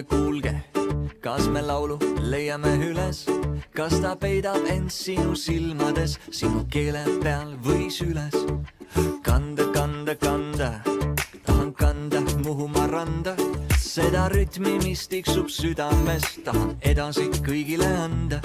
kuulge, kas me laulu leiame üles, kas ta peidab end sinu silmades, sinu keele peal või süles. Kanda, kanda, kanda, tahan kanda Muhumaa randa, seda rütmi, mis tiksub südames, tahan edasi kõigile anda.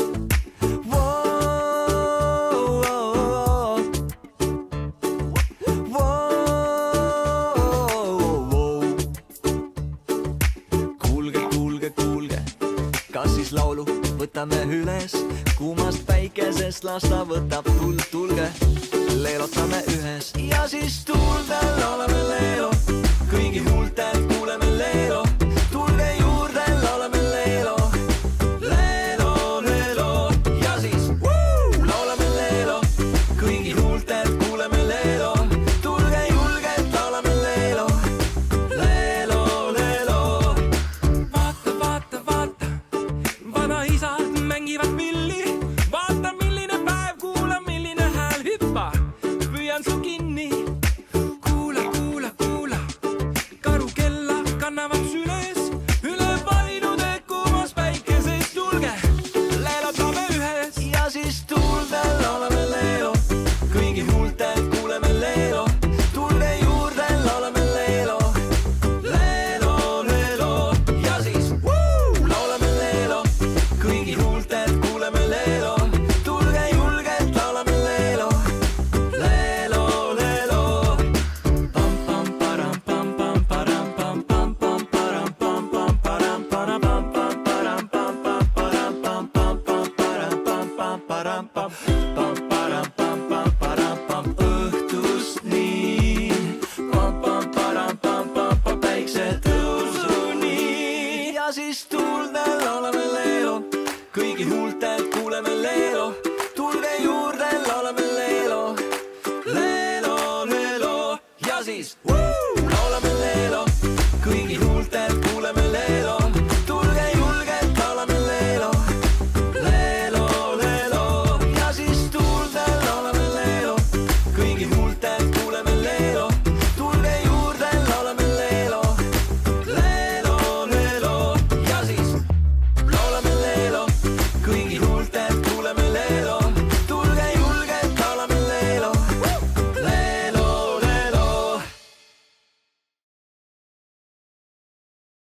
Kas siis laulu võtame üles, kuumast päikesest las ta võtab tuld, tulge, leelotame ühes. Ja siis tuldel oleme leelo, kõigi huultelt kuuleme leelo, tulge juurde, laulame leelo, leelo, leelo. Ja siis laulame leelo, kõigi huultelt kuuleme leelo, tulge julgelt, laulame leelo, leelo, leelo. Vaata, vaata, vaata, vanaisad mängivad milli, vaata milline päev, kuula milline hääl, hüppa, püüan su kinni. Kuula, kuula, kuula, karu kella kannavad süles, üle vainude kuumas päikesest, tulge, leelotame ühes. Ja siis tuldel oleme leelo, kõigi huultelt kuuleme leelo, tulge juurde, laulame leelo, leelo, leelo. Ja siis laulame leelo, kõigi huultelt kuuleme leelo, tulge julgelt, laulame leelo, leelo, leelo. Pam pam param pam pam param pam pam pam param pam pam param param pam pam param pam pam param pam pam pam param pam pam param pam pam param pam pam param pam. Õhtust nii pam pam param pam pam pam päikse tõusuni. Ja siis tuldel oleme leelo, kõigi huultelt kuuleme leelo.